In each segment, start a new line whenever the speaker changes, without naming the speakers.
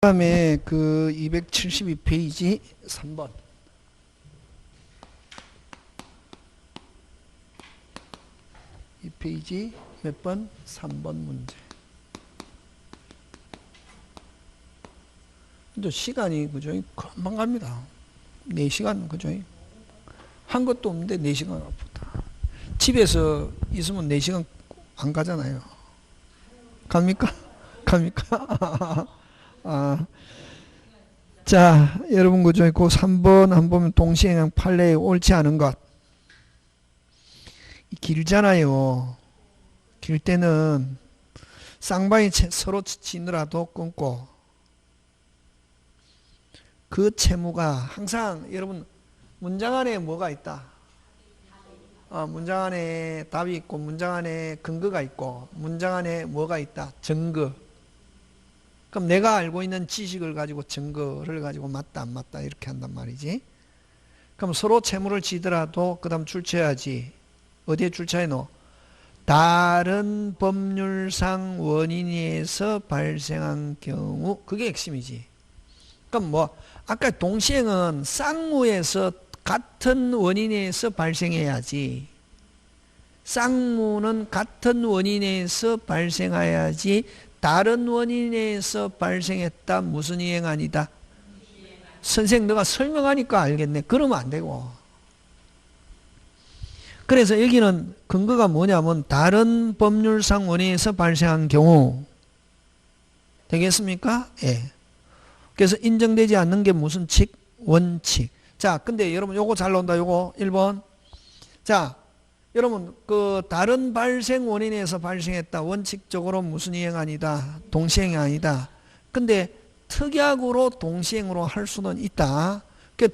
다음에 그 272페이지 3번. 이 페이지 몇 번? 3번 문제. 근데 시간이 그죠? 금방 갑니다. 4시간 그죠? 한 것도 없는데 4시간 아프다. 집에서 있으면 4시간 안 가잖아요. 갑니까? 갑니까? 자, 여러분 그죠? 그 3번 한 보면 동시행한 판례에 옳지 않은 것. 길잖아요. 길 때는 쌍방이 서로 치느라도 끊고 그 채무가 항상 여러분 문장 안에 뭐가 있다? 문장 안에 답이 있고 문장 안에 근거가 있고 문장 안에 뭐가 있다? 증거. 그럼 내가 알고 있는 지식을 가지고 증거를 가지고 맞다 안 맞다 이렇게 한단 말이지. 그럼 서로 채무를 지더라도 그 다음 출처해야지. 어디에 출처해 놓어? 다른 법률상 원인에 의해서 발생한 경우. 그게 핵심이지. 그럼 뭐 아까 동시행은 쌍무에서 같은 원인에 의해서 발생해야지. 쌍무는 같은 원인에 의해서 발생해야지. 다른 원인에 의해서 발생했다. 무슨 이행 아니다? 선생 너가 설명하니까 알겠네. 그러면 안 되고. 그래서 여기는 근거가 뭐냐면 다른 법률상 원인에서 발생한 경우. 되겠습니까? 예. 그래서 인정되지 않는 게 무슨 칙? 원칙. 자, 근데 여러분 요거 잘 나온다. 요거 1번. 자, 여러분 그 다른 발생 원인에서 발생했다. 원칙적으로 무슨 이행 아니다. 동시행이 아니다. 근데 특약으로 동시행으로 할 수는 있다.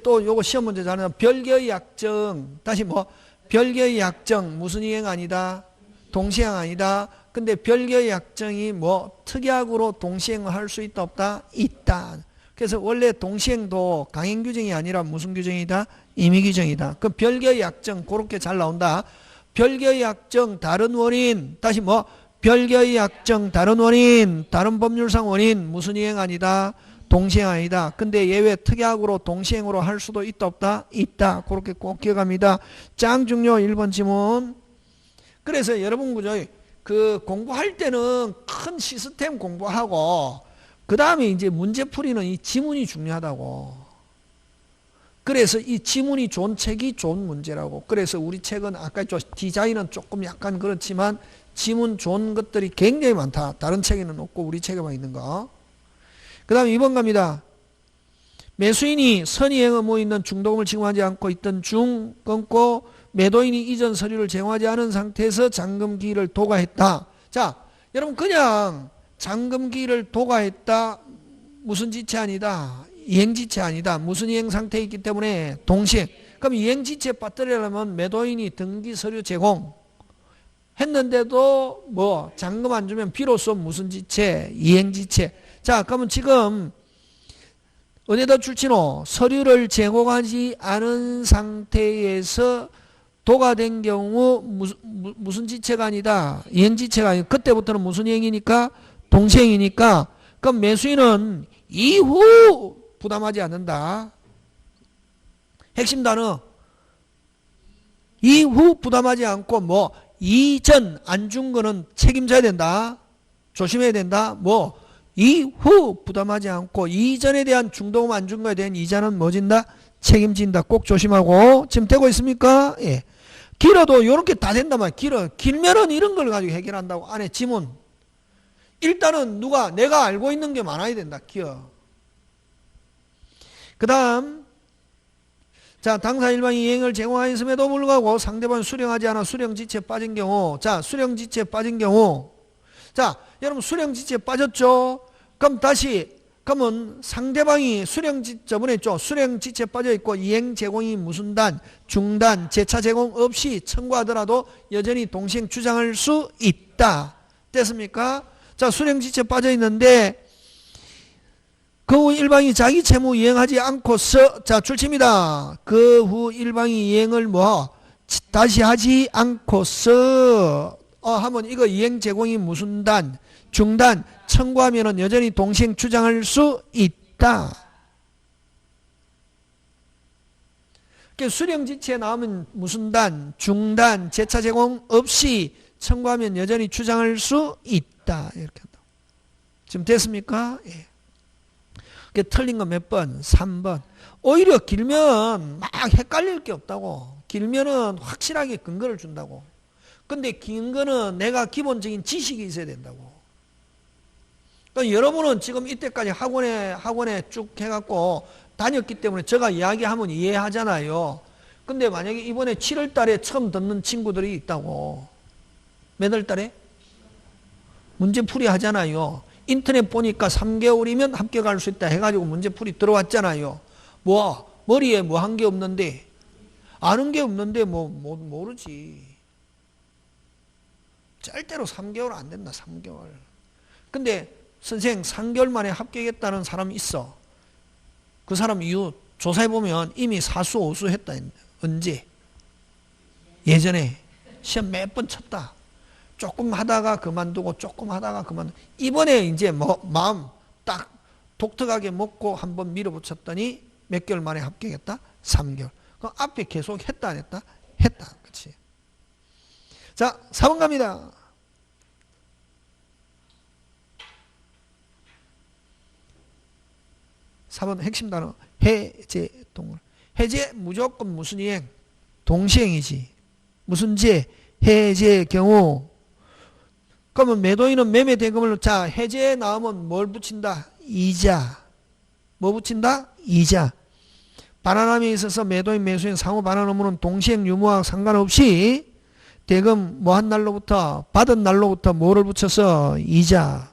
또 요거 시험 문제 잘하면 별개의 약정. 다시 뭐 별개의 약정 무슨 이행 아니다. 동시행 아니다. 근데 별개의 약정이 뭐 특약으로 동시행을 할 수 있다 없다? 있다. 그래서 원래 동시행도 강행 규정이 아니라 무슨 규정이다? 임의 규정이다. 그 별개의 약정 그렇게 잘 나온다. 별개의 약정 다른 원인. 다시 뭐 별개의 약정 다른 원인. 다른 법률상 원인 무슨 이행 아니다. 동시행 아니다. 근데 예외 특약으로 동시행으로 할 수도 있다 없다? 있다. 그렇게 꼭 기억합니다. 짱 중요 1번 지문. 그래서 여러분 그죠? 그 공부할 때는 큰 시스템 공부하고 그 다음에 이제 문제풀이는 이 지문이 중요하다고. 그래서 이 지문이 좋은 책이 좋은 문제라고. 그래서 우리 책은 아까 디자인은 조금 약간 그렇지만 지문 좋은 것들이 굉장히 많다. 다른 책에는 없고 우리 책에만 있는 거. 그 다음 2번 갑니다. 매수인이 선의행 의무 있는 중도금을 지급하지 않고 있던 중 끊고 매도인이 이전 서류를 제공하지 않은 상태에서 잔금기일을 도과했다. 자, 여러분 그냥 잔금기일을 도과했다. 무슨 지체 아니다. 이행지체 아니다. 무슨 이행 상태에 있기 때문에 동시행. 그럼 이행지체 빠뜨리려면 매도인이 등기서류 제공 했는데도 뭐 잔금 안 주면 비로소 무슨 지체? 이행지체. 자, 그러면 지금 어디다 출치노? 서류를 제공하지 않은 상태에서 도과된 경우 무슨 지체가 아니다. 이행지체가 아니다. 그때부터는 무슨 이행이니까? 동시행이니까. 그럼 매수인은 이후 부담하지 않는다. 핵심 단어. 이후 부담하지 않고 뭐 이전 안 준 거는 책임져야 된다. 조심해야 된다. 뭐 이후 부담하지 않고 이전에 대한 중도금 안 준 거에 대한 이자는 뭐 진다? 책임진다. 꼭 조심하고. 지금 되고 있습니까? 예. 길어도 이렇게 다 된단 말이야. 길면은 이런 걸 가지고 해결한다고. 안에 지문. 일단은 내가 알고 있는 게 많아야 된다. 그 다음 자, 당사 일방이 이행을 제공하였음에도 불구하고 상대방이 수령하지 않아 수령지체에 빠진 경우. 자, 수령지체에 빠진 경우. 자, 여러분 수령지체에 빠졌죠? 그럼 그러면 상대방이 저번에 했죠? 수령지체에 빠져있고 이행 제공이 무슨 단, 중단, 재차 제공 없이 청구하더라도 여전히 동시행 주장할 수 있다. 됐습니까? 자, 수령지체에 빠져있는데 그 후 일방이 자기 채무 이행하지 않고서 자 출치입니다. 그 후 일방이 이행을 다시 하지 않고서 하면 이거 이행 제공이 무슨 단? 중단, 청구하면은 여전히 동시행 주장할 수 있다. 수령지체에 나오면 무슨 단, 중단, 재차 제공 없이 청구하면 여전히 주장할 수 있다. 이렇게 한다. 지금 됐습니까? 예. 틀린 거 몇 번? 3번. 오히려 길면 막 헷갈릴 게 없다고. 길면은 확실하게 근거를 준다고. 근데 근거는 내가 기본적인 지식이 있어야 된다고. 그러니까 여러분은 지금 이때까지 학원에 쭉 해갖고 다녔기 때문에 제가 이야기하면 이해하잖아요. 근데 만약에 이번에 7월 달에 처음 듣는 친구들이 있다고. 몇 월 달에? 문제풀이 하잖아요. 인터넷 보니까 3개월이면 합격할 수 있다 해가지고 문제풀이 들어왔잖아요. 머리에 뭐 한 게 없는데, 아는 게 없는데 모르지. 절대로 3개월 안 된다, 3개월. 근데 선생 3개월 만에 합격했다는 사람이 있어. 그 사람 이유 조사해보면 이미 사수, 오수 했다. 언제? 예전에 시험 몇 번 쳤다. 조금 하다가 그만두고 조금 하다가 그만두고 이번에 이제 마음 딱 독특하게 먹고 한번 밀어붙였더니 몇 개월 만에 합격했다? 3개월. 그럼 앞에 계속 했다 안 했다? 했다. 그렇지. 자, 4번 갑니다. (4번) 핵심 단어 해제 동물. 해제 무조건 무슨 이행? 동시행이지. 무슨 제? 해제의 경우. 그러면 매도인은 매매 대금을 자 해제에 나오면 뭘 붙인다? 이자. 뭐 붙인다? 이자. 반환함에 있어서 매도인 매수인 상호 반환 의무는 동시행 유무와 상관없이 대금 뭐 한 날로부터 받은 날로부터 뭐를 붙여서 이자.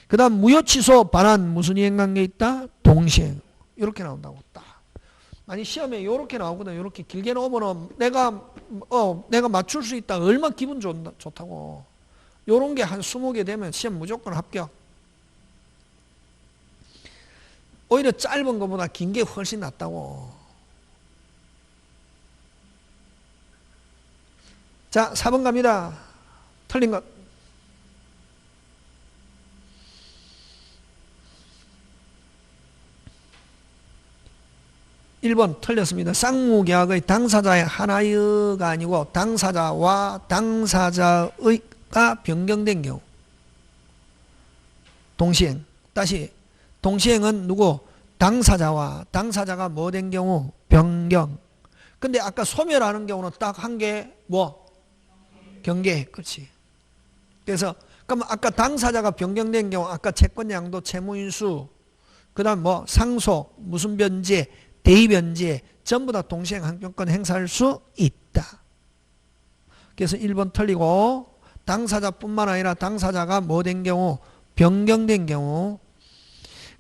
그 다음 무효 취소 반환 무슨 이행관계 있다? 동시행. 이렇게 나온다고 딱. 아니 시험에 이렇게 나오거든. 이렇게 길게 나오면은 내가 맞출 수 있다. 얼마나 기분 좋다고. 요런 게 한 20개 되면 시험 무조건 합격. 오히려 짧은 것보다 긴 게 훨씬 낫다고. 자, 4번 갑니다. 틀린 것. (1번) 틀렸습니다. 쌍무계약의 당사자의 하나여가 아니고 당사자와 당사자의가 변경된 경우. 동시행. 다시 동시행은 누구? 당사자와 당사자가 뭐 된 경우? 변경. 근데 아까 소멸하는 경우는 딱 한 개 뭐? 경계. 그렇지. 그래서 그럼 아까 당사자가 변경된 경우 아까 채권 양도 채무인수 그다음 뭐 상속 무슨 변제 대의변제 전부 다 동시행 항변권 행사할 수 있다. 그래서 1번 틀리고 당사자뿐만 아니라 당사자가 뭐 된 경우? 변경된 경우.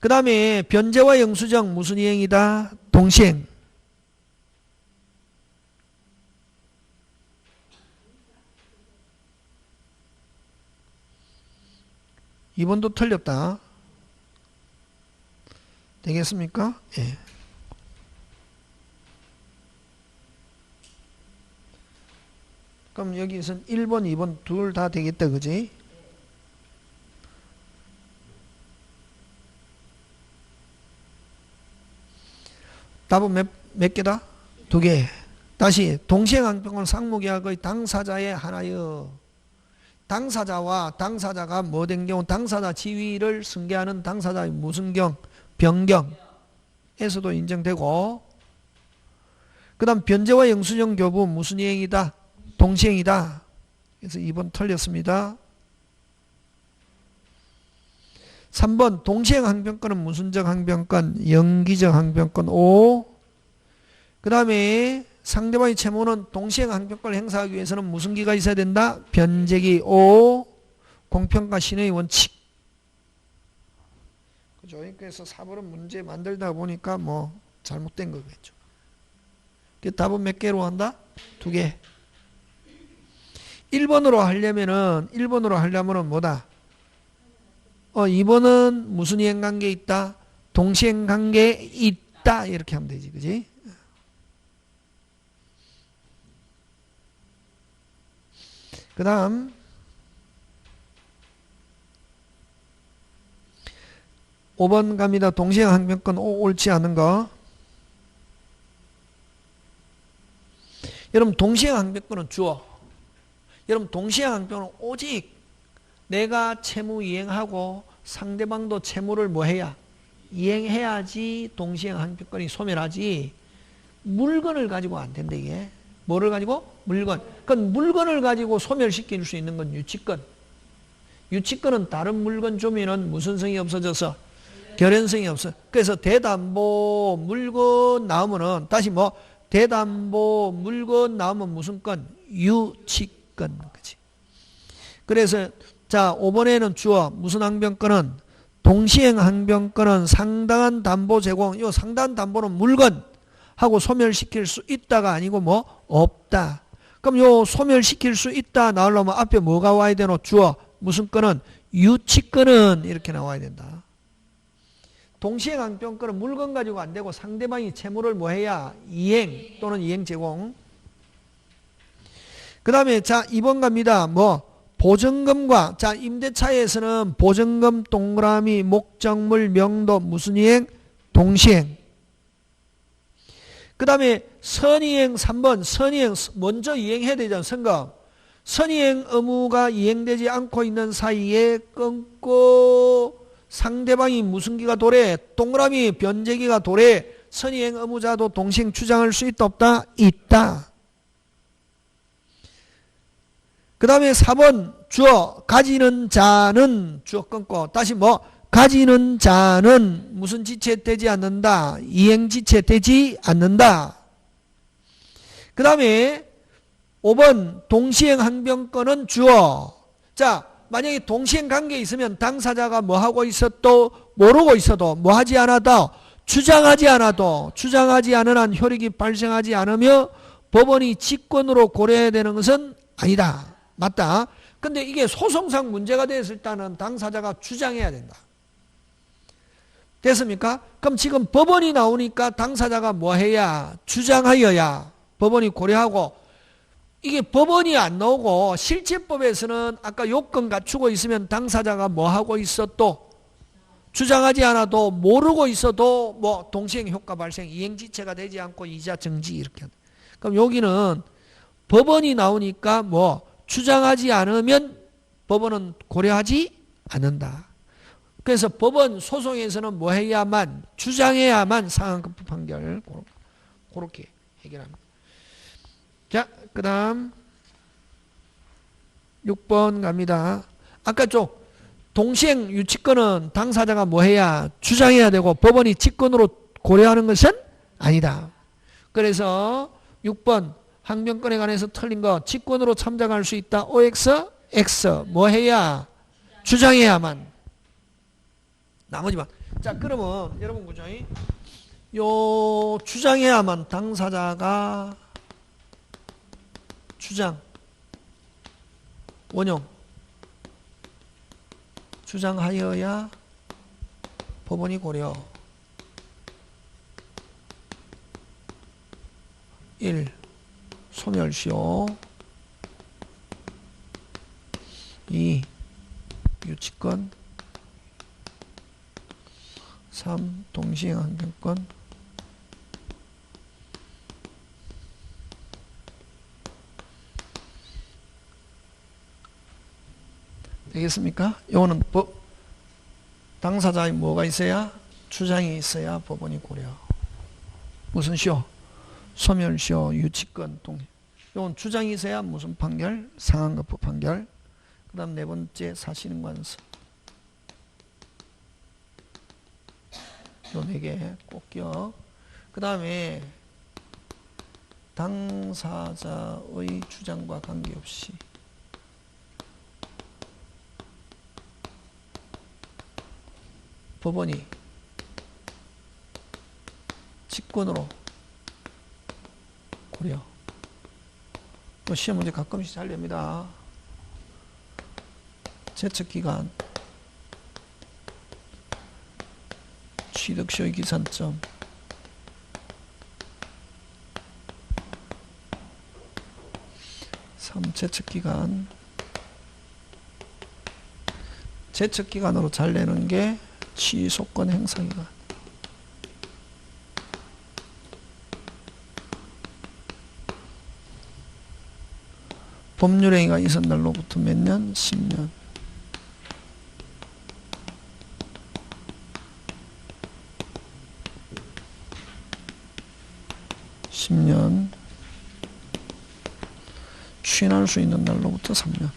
그 다음에 변제와 영수증 무슨 이행이다? 동시행. 이번도 틀렸다. 되겠습니까? 예. 그럼 여기선 1번, 2번 둘 다 되겠다. 그지? 답은 몇 개다? 2개. 다시 동시행항변권 상무계약의 당사자의 하나여. 당사자와 당사자가 뭐 된 경우 당사자 지위를 승계하는 당사자의 무슨 경? 변경에서도 인정되고 그 다음 변제와 영수증 교부 무슨 이행이다? 동시행이다. 그래서 2번 틀렸습니다. 3번 동시행 항변권은 무슨적 항변권? 영기적 항변권 5. 그 다음에 상대방의 채무는 동시행 항변권을 행사하기 위해서는 무슨 기가 있어야 된다? 변제기 5. 공평과 신의 원칙. 그죠? 그래서 4번은 문제 만들다 보니까 뭐 잘못된 거겠죠. 답은 몇 개로 한다? 2개. 1번으로 하려면은 뭐다? 2번은 무슨 이행관계 있다? 동시행관계 있다. 이렇게 하면 되지. 그지? 그 다음 5번 갑니다. 동시행 항변권 옳지 않은 거. 여러분 동시행 항변권은 주어. 여러분 동시행 항변은 오직 내가 채무 이행하고 상대방도 채무를 뭐 해야? 이행해야지 동시행 항변권이 소멸하지. 물건을 가지고 안 된다 이게. 뭐를 가지고? 물건. 그건 물건을 가지고 소멸시킬 수 있는 건 유치권. 유치권은 다른 물건 주면은 무슨 성이 없어져서 결연성이 없어. 그래서 대담보 물건 나오면은 다시 뭐 대담보 물건 나오면 무슨 건? 유치권. 그치? 그래서 자 5번에는 주어 무슨 항변권은 동시행 항변권은 상당한 담보 제공. 요 상당한 담보는 물건 하고 소멸시킬 수 있다가 아니고 뭐 없다. 그럼 요 소멸시킬 수 있다 나오려면 앞에 뭐가 와야 되노? 주어 무슨 건은 유치권은 이렇게 나와야 된다. 동시행 항변권은 물건 가지고 안 되고 상대방이 채무를 뭐 해야? 이행 또는 이행 제공. 그 다음에 자 2번 갑니다. 뭐 보증금과 자 임대차에서는 보증금 동그라미 목적물 명도 무슨 이행? 동시행. 그 다음에 선이행 3번 선이행 먼저 이행해야 되잖아. 선거 선이행 의무가 이행되지 않고 있는 사이에 끊고 상대방이 무슨 기가 도래? 동그라미 변제기가 도래. 선이행 의무자도 동시행 주장할 수 있다 없다? 있다. 그 다음에 4번 주어 가지는 자는 주어 끊고 다시 뭐 가지는 자는 무슨 지체되지 않는다? 이행지체되지 않는다. 그 다음에 5번 동시행 항변권은 주어. 자 만약에 동시행 관계에 있으면 당사자가 뭐 하고 있어도 모르고 있어도 뭐 하지 않아도 주장하지 않아도 주장하지 않은 한 효력이 발생하지 않으며 법원이 직권으로 고려해야 되는 것은 아니다. 맞다. 근데 이게 소송상 문제가 됐을 때는 당사자가 주장해야 된다. 됐습니까? 그럼 지금 법원이 나오니까 당사자가 뭐 해야? 주장하여야 법원이 고려하고 이게 법원이 안 나오고 실제법에서는 아까 요건 갖추고 있으면 당사자가 뭐 하고 있어도 주장하지 않아도 모르고 있어도 뭐 동시행 효과 발생 이행지체가 되지 않고 이자 정지 이렇게. 그럼 여기는 법원이 나오니까 뭐 주장하지 않으면 법원은 고려하지 않는다. 그래서 법원 소송에서는 뭐 해야만 주장해야만 상한급 판결 그렇게 해결합니다. 자, 그 다음 6번 갑니다. 아까 쪽 동시행 유치권은 당사자가 뭐 해야 주장해야 되고 법원이 직권으로 고려하는 것은 아니다. 그래서 6번 항변권에 관해서 틀린 거 직권으로 참작할 수 있다. OX, X 뭐 해야 주장해야만. 나머지만. 자 그러면 여러분 보죠. 요 주장해야만 당사자가 주장 원용 주장하여야 법원이 고려 1. 소멸시효 2. 유치권 3. 동시행 항변권 되겠습니까? 요거는 당사자의 뭐가 있어야? 주장이 있어야 법원이 고려. 무슨 시효? 소멸시효, 유치권, 요건 주장이 있어야 무슨 판결? 상한급부 판결. 그 다음 네 번째 사실인관서. 요 네 개 꼭 껴. 그 다음에 당사자의 주장과 관계없이 법원이 직권으로 고려. 시험 문제 가끔씩 잘 냅니다. 제척기간, 취득시효의 기산점, 제척기간, 제척기간으로 잘 내는 게 취소권 행사기간. 법률행위가 있은 날로부터 몇 년? 10년. 추인할 수 있는 날로부터 3년.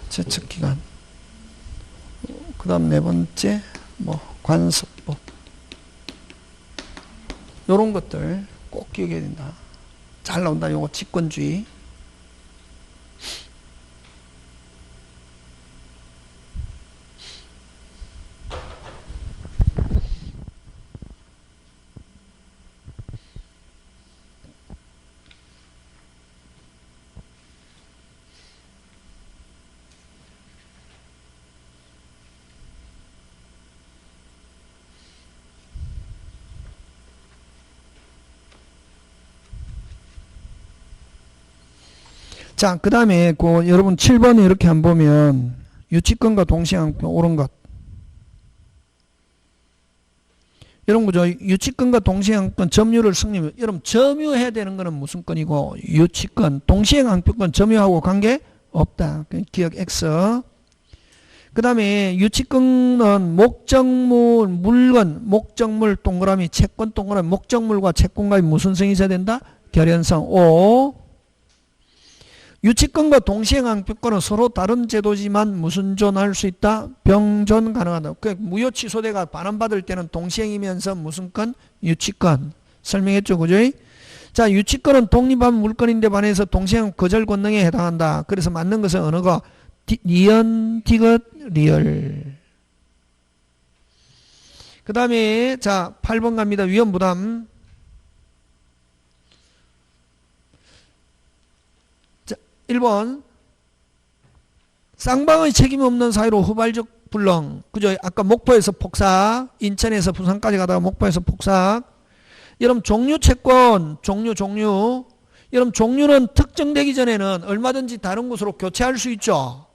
제척기간. 그 다음 네 번째 관습법. 요런 것들 꼭 기억해야 된다. 잘 나온다. 요거 직권주의. 자, 그 다음에 여러분 7번에 이렇게 안 보면 유치권과 동시행항표 옳은 것. 이런 거죠. 유치권과 동시행항권 점유를 승리. 여러분 점유해야 되는 거는 무슨 건이고 유치권, 동시행항표권 점유하고 관계 없다. 기억 X. 그 다음에 유치권은 목적물, 물건, 목적물 동그라미, 채권 동그라미, 목적물과 채권과의 무슨 성이 있어야 된다? 결연성. O. 유치권과 동시행항표권은 서로 다른 제도지만 무슨 존할 수 있다? 병존 가능하다. 무효 취소대가 반환받을 때는 동시행이면서 무슨 건? 유치권. 설명했죠, 그죠? 자, 유치권은 독립한 물건인데 반해서 동시행 거절 권능에 해당한다. 그래서 맞는 것은 어느 거? 니은, 디귿, 리얼. 그 다음에 자 8번 갑니다. 위험부담. 1번 쌍방의 책임이 없는 사유로 후발적 불능. 그죠? 아까 목포에서 폭삭, 인천에서 부산까지 가다가 목포에서 폭삭. 여러분 종류 채권, 종류. 여러분 종류는 특정되기 전에는 얼마든지 다른 곳으로 교체할 수 있죠.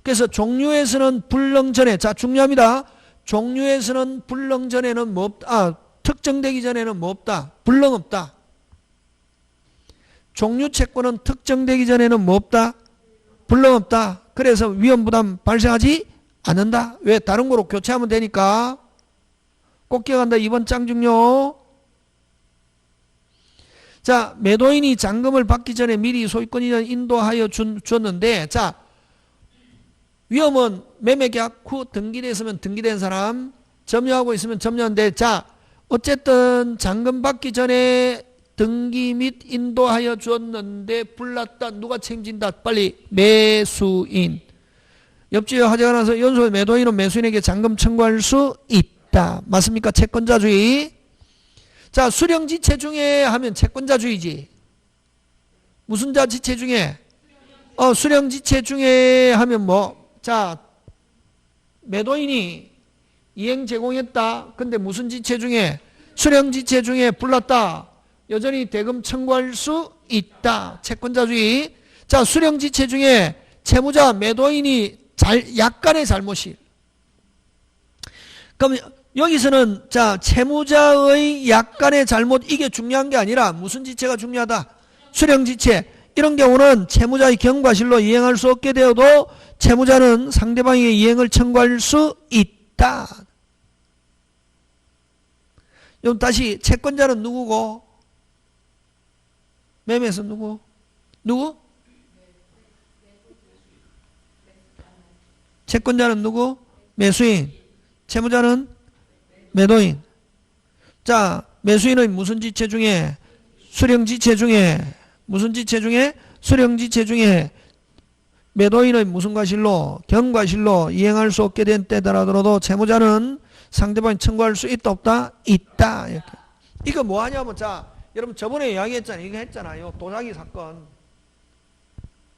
그래서 종류에서는 불능 전에, 자 중요합니다. 종류에서는 불능 전에는 뭐 없다. 특정되기 전에는 뭐 없다. 불능 없다. 종류 채권은 특정되기 전에는 뭐 없다? 불능 없다. 그래서 위험부담 발생하지 않는다. 왜? 다른 거로 교체하면 되니까. 꼭 기억한다. 2번 짱중요. 자, 매도인이 잔금을 받기 전에 미리 소유권인을 인도하여 줬는데, 자, 위험은 매매계약 후 등기됐으면 등기된 사람, 점유하고 있으면 점유한데, 자, 어쨌든 잔금 받기 전에 등기 및 인도하여 주었는데 불났다. 누가 책임진다? 빨리 매수인. 옆집에 화재가 나서 연소 매도인은 매수인에게 잔금 청구할 수 있다. 맞습니까? 채권자주의. 자, 수령지체 중에 하면 채권자주의지. 무슨 자지체 중에? 수령지체 중에 하면 뭐? 자, 매도인이 이행 제공했다. 근데 무슨 지체 중에? 수령지체 중에 불났다. 여전히 대금 청구할 수 있다. 채권자주의. 자, 수령지체 중에 채무자 매도인이 약간의 잘못이. 그럼 여기서는 자 채무자의 약간의 잘못 이게 중요한 게 아니라 무슨 지체가 중요하다? 수령지체. 이런 경우는 채무자의 경과실로 이행할 수 없게 되어도 채무자는 상대방에게 이행을 청구할 수 있다. 그럼 다시 채권자는 누구고? 매매에서 누구? 채권자는 누구? 매수인. 채무자는 매도인. 자, 매수인의 무슨 지체 중에? 수령지체 중에. 무슨 지체 중에? 수령지체 중에 매도인의 무슨 과실로? 경과실로 이행할 수 없게 된 때더라도 채무자는 상대방이 청구할 수 있다 없다? 있다. 이렇게. 이거 뭐 하냐면 자 여러분 저번에 이야기했잖아요. 이거 했잖아요. 도자기 사건.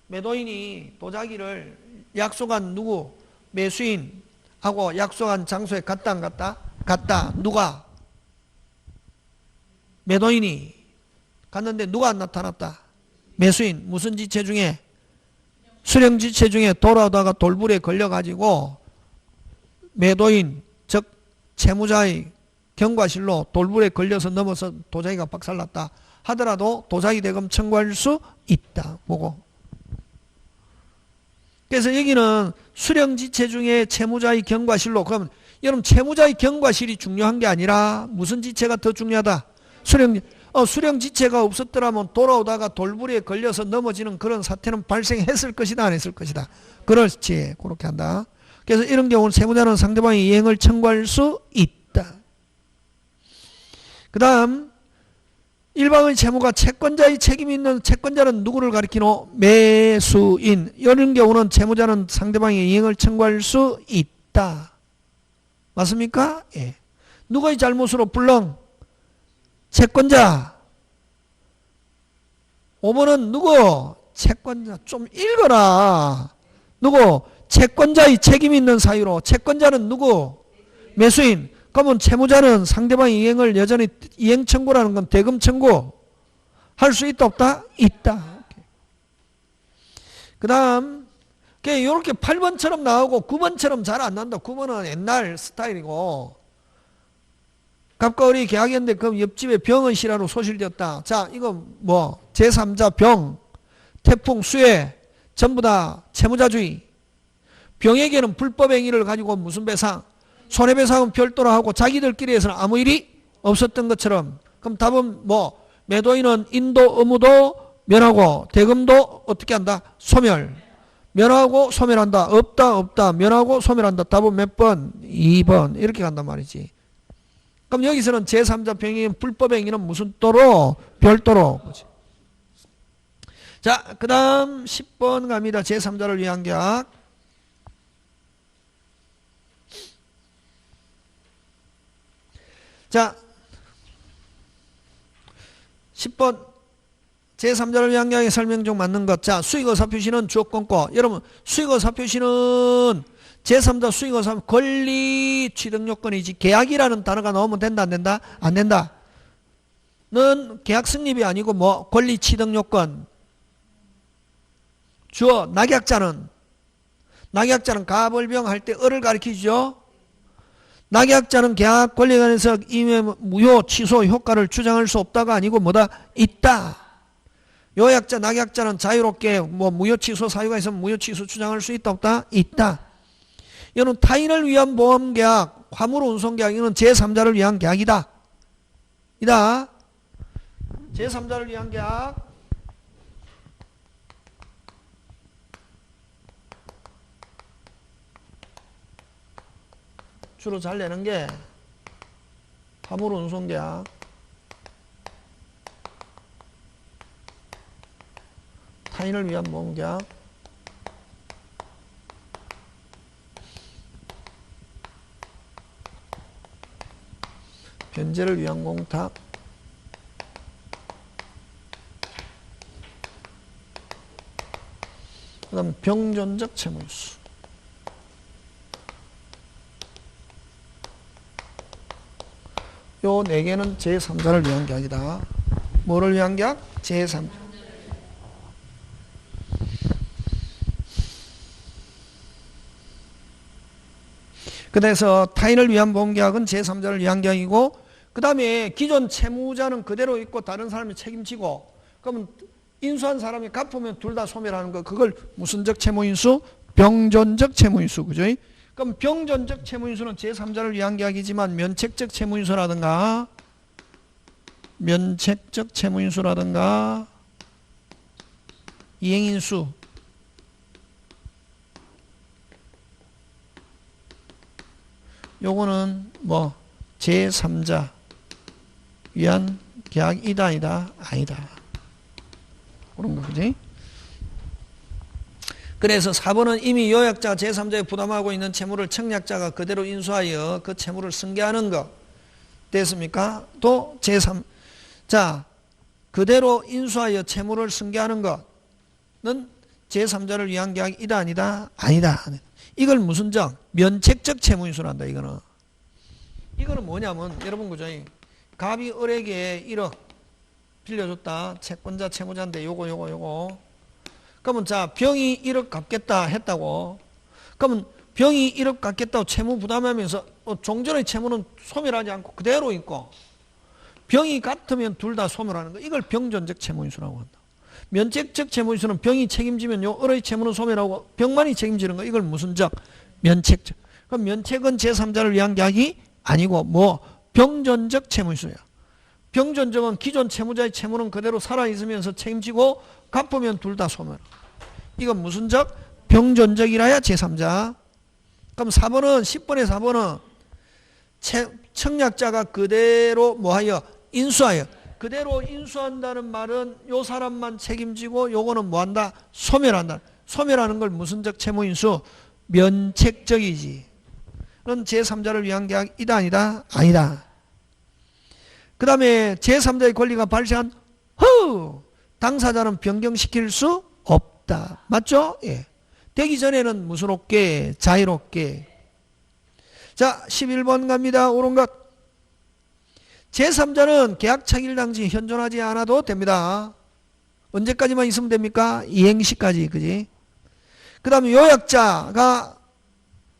매도인이 도자기를 약속한 누구? 매수인하고 약속한 장소에 갔다 안 갔다? 갔다. 누가? 매도인이. 갔는데 누가 안 나타났다? 매수인. 무슨 지체 중에? 수령 지체 중에 돌아오다가 돌불에 걸려가지고 매도인, 즉 채무자의 경과실로 돌불에 걸려서 넘어서 도자기가 박살났다 하더라도 도자기 대금 청구할 수 있다. 보고. 그래서 여기는 수령 지체 중에 채무자의 경과실로, 그러면 여러분 채무자의 경과실이 중요한 게 아니라 무슨 지체가 더 중요하다? 수령 지체가 없었더라면 돌아오다가 돌부리에 걸려서 넘어지는 그런 사태는 발생했을 것이다, 안 했을 것이다. 그렇지. 그렇게 한다. 그래서 이런 경우는 채무자는 상대방의 이행을 청구할 수 있다. 그 다음 일방의 채무가 채권자의 책임이 있는, 채권자는 누구를 가리키노? 매수인. 이런 경우는 채무자는 상대방의 이행을 청구할 수 있다. 맞습니까? 예. 누구의 잘못으로 불능? 채권자. 5번은 누구? 채권자. 좀 읽어라. 누구? 채권자의 책임이 있는 사유로. 채권자는 누구? 매수인. 그러면 채무자는 상대방의 이행을 여전히 이행 청구라는 건 대금 청구 할 수 있다 없다? 있다. 그 다음 이렇게 8번처럼 나오고 9번처럼 잘 안 난다. 9번은 옛날 스타일이고 갑과 을이 계약했는데 그 옆집에 병은 실화로 소실되었다. 자, 이거 뭐 제3자 병, 태풍, 수해 전부 다 채무자주의. 병에게는 불법 행위를 가지고 무슨 배상? 손해배상은 별도로 하고 자기들끼리 해서는 아무 일이 없었던 것처럼. 그럼 답은 뭐 매도인은 인도 의무도 면하고 대금도 어떻게 한다? 소멸. 면하고 소멸한다. 없다. 면하고 소멸한다. 답은 몇 번? 2번. 이렇게 간단 말이지. 그럼 여기서는 제3자 병행인 불법 행위는 무슨 도로? 별도로. 자, 그 다음 10번 갑니다. 제3자를 위한 계약. 자, 10번 제3자를 위한 계약의 설명 중 맞는 것. 자, 수익의사 표시는 주어권고. 여러분 수익의사 표시는 제3자 수익의사 권리 취득 요건이지 계약이라는 단어가 나오면 된다 안 된다? 안 된다. 는 계약 성립이 아니고 뭐 권리 취득 요건. 주어 낙약자는 가벌병 할 때 을을 가리키죠. 낙약자는 계약 권리에 관해서 임의 무효 취소 효과를 주장할 수 없다가 아니고 뭐다? 있다. 요약자, 낙약자는 자유롭게 뭐 무효 취소 사유가 있으면 무효 취소 주장할 수 있다 없다? 있다. 이거는 타인을 위한 보험 계약, 화물 운송 계약, 이거는 제3자를 위한 계약이다. 이다. 제3자를 위한 계약. 주로 잘 내는 게 화물 운송 계약, 타인을 위한 보험 계약, 변제를 위한 공탁, 그 다음 병존적 채무일수. 요 4개는 제3자를 위한 계약이다. 뭐를 위한 계약? 제3자. 그래서 타인을 위한 보험계약은 제3자를 위한 계약이고, 그 다음에 기존 채무자는 그대로 있고 다른 사람이 책임지고, 그러면 인수한 사람이 갚으면 둘 다 소멸하는 거. 그걸 무슨적 채무인수? 병존적 채무인수. 그죠? 그럼 병존적 채무인수는 제3자를 위한 계약이지만 면책적 채무인수라든가 이행인수, 요거는 뭐 제3자 위한 계약이다 아니다. 그런 거 그지? 그래서 4번은 이미 요약자가 제3자에 부담하고 있는 채무를 청약자가 그대로 인수하여 그 채무를 승계하는 것. 됐습니까? 또 제3. 자, 그대로 인수하여 채무를 승계하는 것은 제3자를 위한 계약이다 아니다? 아니다. 이걸 무슨 정? 면책적 채무인수란다. 이거는 뭐냐면 여러분 그죠? 갑이 을에게 1억 빌려줬다. 채권자, 채무자인데 요거. 그러면 자, 병이 1억 갚겠다 했다고. 그러면 병이 1억 갚겠다고 채무 부담하면서 종전의 채무는 소멸하지 않고 그대로 있고 병이 같으면 둘 다 소멸하는 거. 이걸 병존적 채무인수라고 한다. 면책적 채무인수는 병이 책임지면 요 을의 채무는 소멸하고 병만이 책임지는 거. 이걸 무슨 적? 면책적. 그럼 면책은 제3자를 위한 계약이 아니고 뭐 병존적 채무인수야. 병존적은 기존 채무자의 채무는 그대로 살아있으면서 책임지고 갚으면 둘 다 소멸. 이건 무슨 적? 병존적이라야 제3자. 그럼 4번은 10번의 4번은 청약자가 그대로 뭐하여? 인수하여. 그대로 인수한다는 말은 요 사람만 책임지고 요거는 뭐한다? 소멸한다. 소멸하는 걸 무슨 적 채무인수? 면책적이지. 그럼 제3자를 위한 계약이다 아니다? 아니다. 그 다음에 제3자의 권리가 발생한 후 당사자는 변경시킬 수 없다. 맞죠? 예. 되기 전에는 무슨롭게 자유롭게. 자 11번 갑니다. 옳은 것. 제3자는 계약 차기일 당시 현존하지 않아도 됩니다. 언제까지만 있으면 됩니까? 이행시까지. 그지? 그 다음에 요약자가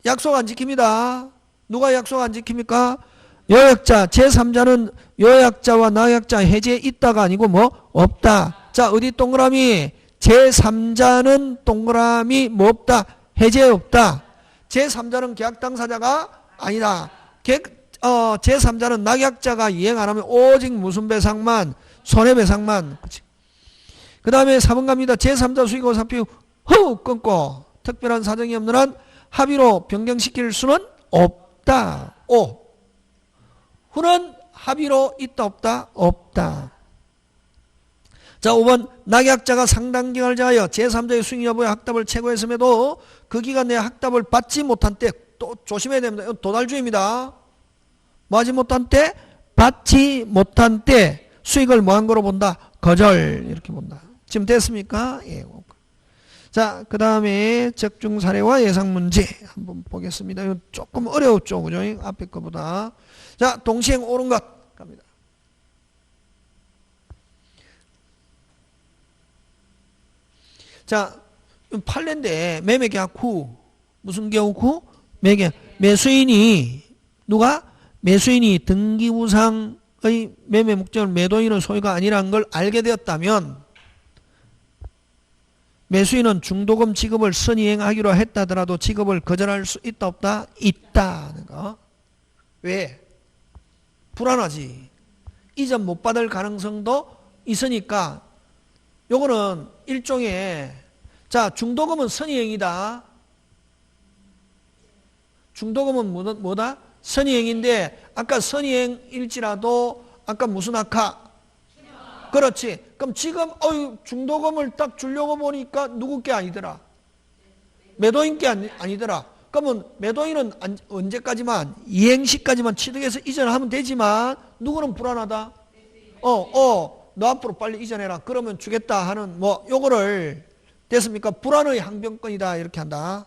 약속 안 지킵니다. 누가 약속 안 지킵니까? 요약자. 제3자는 요약자와 나약자 해제 있다가 아니고 뭐 없다. 자 어디 동그라미? 제3자는 동그라미 뭐 없다? 해제 없다. 제3자는 계약 당사자가 아니다. 제3자는 낙약자가 이행 안 하면 오직 무슨 배상만? 손해배상만. 그 다음에 4번 갑니다. 제3자 수익과 사피 후 끊고 특별한 사정이 없는 한 합의로 변경시킬 수는 없다. 오. 후는 합의로 있다 없다? 없다. 자 5번 낙약자가 상당 기간을 정하여 제3자의 수익 여부의 확답을 최고했음에도 그 기간 내에 확답을 받지 못한 때 또 조심해야 됩니다. 이건 도달주의입니다. 뭐 하지 못한 때? 받지 못한 때 수익을 뭐 한 거로 본다? 거절 이렇게 본다. 지금 됐습니까? 예. 자, 그 다음에 적중 사례와 예상 문제 한번 보겠습니다. 이건 조금 어려웠죠, 그죠? 앞에 거보다. 자, 동시행 옳은 것 갑니다. 자, 판례인데 매매계약 후 무슨 계약 후? 매수인이 누가? 매수인이 등기부상의 매매 목적을 매도인의 소유가 아니라는 걸 알게 되었다면 매수인은 중도금 지급을 선이행하기로 했다더라도 지급을 거절할 수 있다 없다? 있다. 왜? 불안하지. 이전 못 받을 가능성도 있으니까 요거는 일종의 자 중도금은 선이행이다. 중도금은 뭐다? 선이행인데 아까 선이행일지라도 아까 무슨 악화? 그렇지. 그럼 지금 중도금을 딱 주려고 보니까 누구 게 아니더라? 매도인 게 아니더라. 그러면 매도인은 언제까지만? 이행시까지만 취득해서 이전하면 되지만 누구는 불안하다? 너 앞으로 빨리 이전해라. 그러면 주겠다 하는 뭐 요거를 됐습니까? 불안의 항변권이다 이렇게 한다.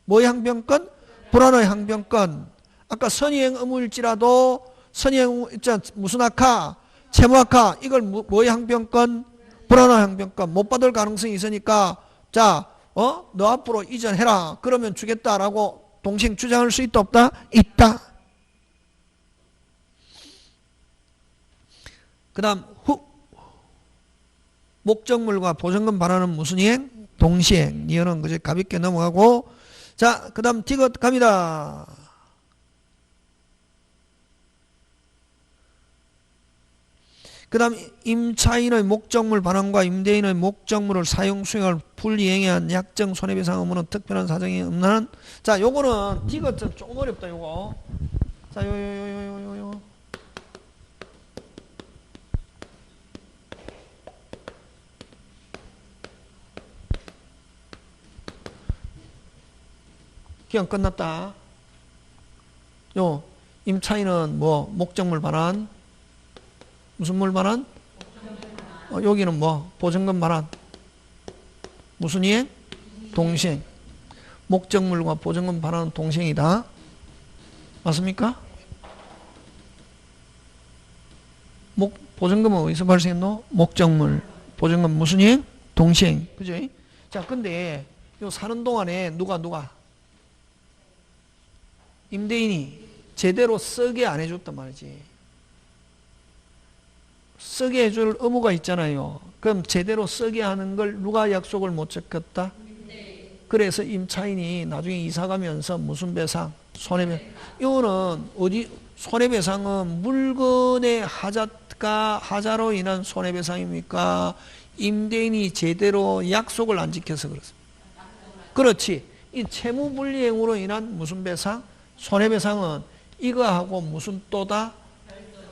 뭐의 항변권? 불안의 항변권. 아까 선이행 의무일지라도 선이행 무슨 악화? 채무악화. 이걸 뭐의 항변권? 불안의 항변권. 못 받을 가능성이 있으니까 자, 너 앞으로 이전해라. 그러면 주겠다라고 동시행 주장할 수 있다 없다? 있다. 그 다음 후 목적물과 보증금 반환은 무슨 이행? 동시행. 이거는 그저 가볍게 넘어가고 자, 그 다음 디귿 갑니다. 그 다음 임차인의 목적물 반환과 임대인의 목적물을 사용 수행을 불이행해 한 약정 손해배상 의무는 특별한 사정이 없는 한 자, 요거는 디귿은 조금 어렵다 요거. 자, 요. 기간 끝났다. 요 임차인은 뭐 목적물 반환 무슨 물 반환? 여기는 뭐 보증금 반환 무슨 이행? 동시행. 목적물과 보증금 반환은 동시행이다. 맞습니까? 보증금은 어디서 발생했노? 목적물. 보증금 무슨 이행? 동시행. 그죠? 자, 근데 요 사는 동안에 누가 임대인이 제대로 쓰게 안 해줬단 말이지. 쓰게 해줄 의무가 있잖아요. 그럼 제대로 쓰게 하는 걸 누가 약속을 못 지켰다? 그래서 임차인이 나중에 이사 가면서 무슨 배상? 손해배상. 이거는 어디 손해배상은 물건의 하자로 인한 손해배상입니까? 임대인이 제대로 약속을 안 지켜서 그렇습니다. 그렇지. 이 채무불이행으로 인한 무슨 배상? 손해배상은 이거하고 무슨 또다?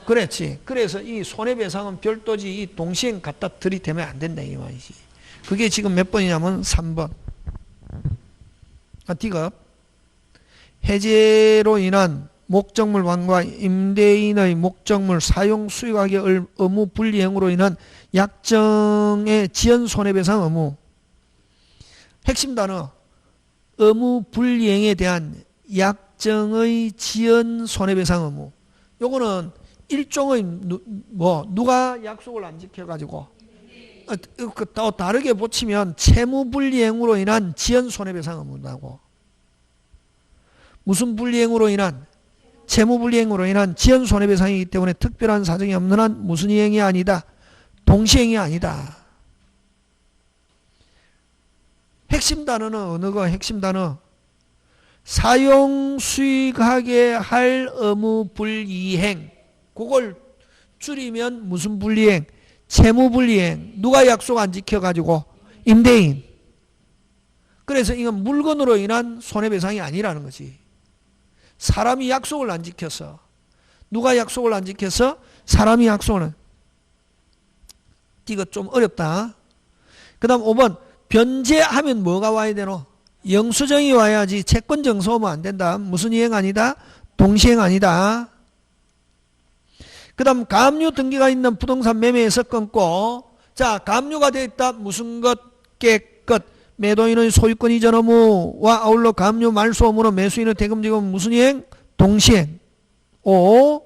그렇지. 그래서 이 손해배상은 별도지 이 동시행 갖다 들이대면 안 된다 이 말이지. 그게 지금 몇 번이냐면 3번. D급. 해제로 인한 목적물 완과 임대인의 목적물 사용 수익하기 의무 불이행으로 인한 약정의 지연 손해배상 의무. 핵심 단어. 의무 불이행에 대한 약정의 지연 손해배상 의무. 요거는 일종의 누가 약속을 안 지켜가지고 또 다르게 붙이면 채무불이행으로 인한 지연 손해배상 의무라고. 무슨 불이행으로 인한? 채무불이행으로 인한 지연 손해배상이기 때문에 특별한 사정이 없는 한 무슨 이행이 아니다. 동시행이 아니다. 핵심 단어는 어느 거? 핵심 단어. 사용 수익하게 할 의무 불이행. 그걸 줄이면 무슨 불이행? 채무불이행. 누가 약속 안 지켜가지고? 임대인. 그래서 이건 물건으로 인한 손해배상이 아니라는 거지. 사람이 약속을 안 지켜서. 누가 약속을 안 지켜서? 사람이 약속을. 이거 좀 어렵다. 그 다음 5번. 변제하면 뭐가 와야 되노? 영수증이 와야지. 채권증서 오면 안 된다. 무슨 이행 아니다? 동시행 아니다. 그 다음 가압류 등기가 있는 부동산 매매에서 끊고, 자, 가압류가 되어 있다. 무슨 것? 깨끗. 매도인의 소유권 이전 의무와 아울러 가압류 말소 의무로 매수인의 대금 지급은 무슨 이행? 동시행. 5.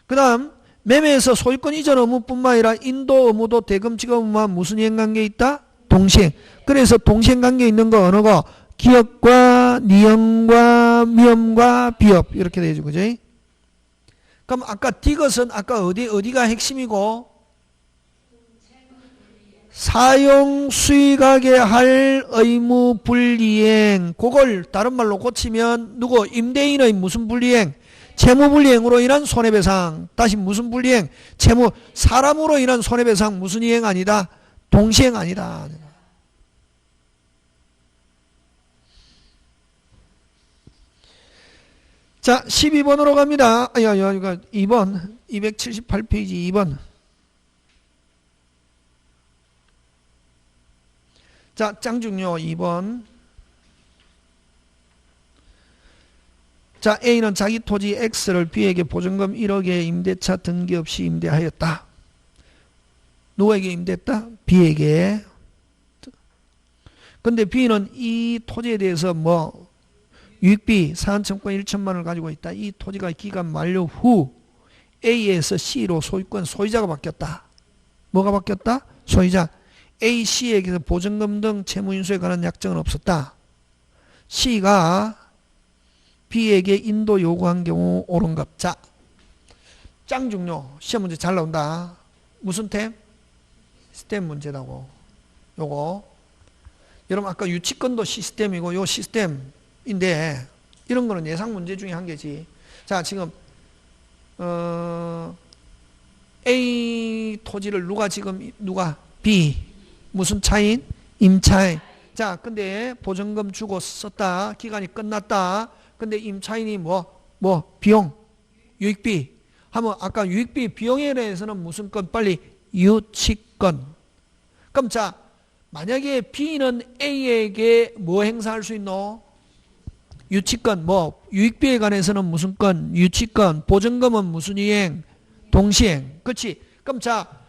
그 다음 매매에서 소유권 이전 의무뿐만 아니라 인도 의무도 대금 지급 의무와 무슨 이행 관계에 있다? 동시행. 그래서 동시행 관계에 있는 거 어느 거? 기업과 니형과 미험과 비업 이렇게 되죠. 그지? 그럼 아까 D것은 아까 어디가 핵심이고? 사용 수익하게 할 의무 불이행. 그걸 다른 말로 고치면 누구? 임대인의 무슨 불이행? 채무 불이행으로 인한 손해배상. 다시 무슨 불이행? 채무 사람으로 인한 손해배상 무슨 이행 아니다? 동시행 아니다. 자, 12번으로 갑니다. 이거 2번. 278페이지 2번. 자, 짱중요 2번. 자, A는 자기 토지 X를 B에게 보증금 1억에 임대차 등기 없이 임대하였다. 누구에게 임대했다? B에게. 근데 B는 이 토지에 대해서 유익비 사안청권 1천만 원을 가지고 있다. 이 토지가 기간 만료 후 A에서 C로 소유권 소유자가 바뀌었다. 뭐가 바뀌었다? 소유자. A, C에게서 보증금 등 채무인수에 관한 약정은 없었다. C가 B에게 인도 요구한 경우 옳은 것. 자, 짱 중요. 시험 문제 잘 나온다. 무슨 템? 시스템 문제라고. 요거. 여러분 아까 유치권도 시스템이고 요 시스템인데 이런 거는 예상 문제 중에 한 개지. 자, 지금 A 토지를 누가 B 무슨 차인? 임차인. 자, 근데 보증금 주고 썼다. 기간이 끝났다. 근데 임차인이 비용, 유익비 하면 아까 유익비 비용에 대해서는 무슨 건? 빨리 유치권. 그럼 자, 만약에 B는 A에게 뭐 행사할 수 있노? 유치권. 유익비에 관해서는 무슨 건? 유치권. 보증금은 무슨 이행? 동시행. 그렇지? 그럼 자,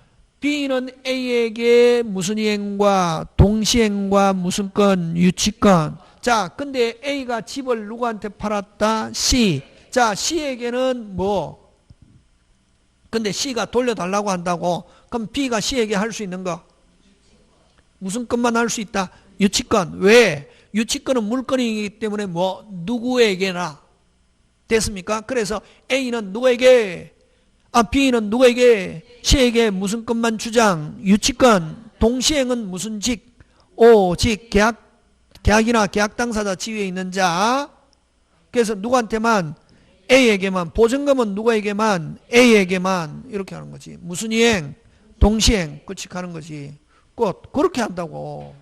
B는 A에게 무슨 이행과 동시행과 무슨 건? 유치권. 자, 근데 A가 집을 누구한테 팔았다? C. 자, C에게는 근데 C가 돌려달라고 한다고. 그럼 B가 C에게 할 수 있는 거 무슨 건만 할 수 있다? 유치권. 왜? 유치권은 물건이기 때문에 뭐 누구에게나 됐습니까? 그래서 A는 누구에게? B는 누구에게? C에게 무슨 건만 주장? 유치권. 동시행은 무슨 직? 직. 계약이나 계약 당사자 지위에 있는 자. 그래서 누구한테만? A에게만. 보증금은 누구에게만? A에게만. 이렇게 하는 거지. 무슨 이행? 동시행. 끝이 가는 거지. 꼭 그렇게 한다고.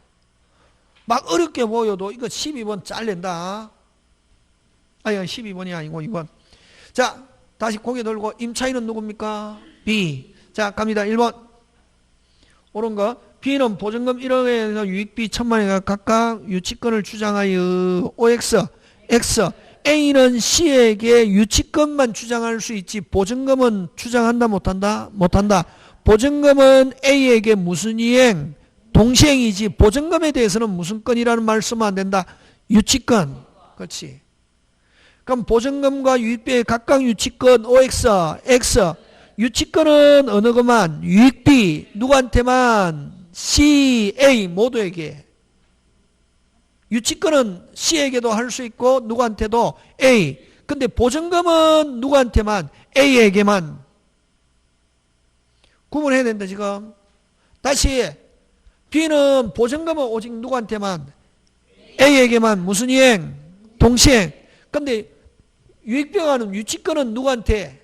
막 어렵게 보여도 이거 12번 잘린다. 아니 12번이 아니고 2번. 자 다시 고개 들고 임차인은 누굽니까? B. 자 갑니다. 1번 옳은 거. B는 보증금 1억에서 유익비 1,000만원에 각각 유치권을 주장하여 OX. X. A는 C에게 유치권만 주장할 수 있지 보증금은 주장한다 못한다? 못한다. 보증금은 A에게 무슨 이행? 동시행이지 보증금에 대해서는 무슨 건이라는 말 쓰면 안 된다. 유치권. 그렇지. 그럼 보증금과 유익비의 각각 유치권 OX, X. 유치권은 어느 것만? 유익비. 누구한테만? C, A 모두에게. 유치권은 C에게도 할 수 있고 누구한테도? A. 근데 보증금은 누구한테만? A에게만. 구분해야 된다 지금. 다시 B는 보증금은 오직 누구한테만? A에게만. 무슨 이행? 동시행. 근데 유익비가는 유치권은 누구한테?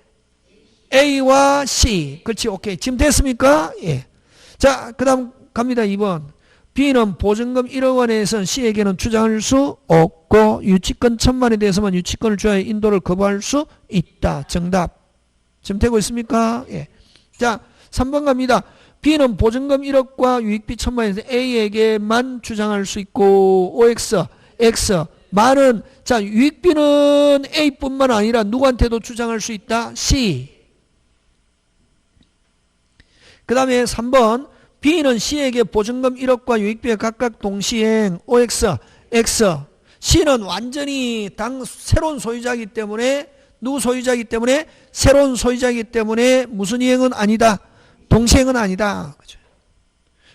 A와 C. 그렇지. 오케이. 지금 됐습니까? 예. 자, 그 다음 갑니다. 2번. B는 보증금 1억 원에선 C에게는 주장할 수 없고 유치권 1,000만에 대해서만 유치권을 주하여 인도를 거부할 수 있다. 정답. 지금 되고 있습니까? 예. 자, 3번 갑니다. B는 보증금 1억과 유익비 1,000만에서 A에게만 주장할 수 있고 OX, X. 말은 자 유익비는 A뿐만 아니라 누구한테도 주장할 수 있다? C. 그 다음에 3번. B는 C에게 보증금 1억과 유익비의 각각 동시행 OX, X. C는 완전히 새로운 소유자이기 때문에 누구 소유자이기 때문에? 새로운 소유자이기 때문에 무슨 이행은 아니다. 동시행은 아니다. 그죠?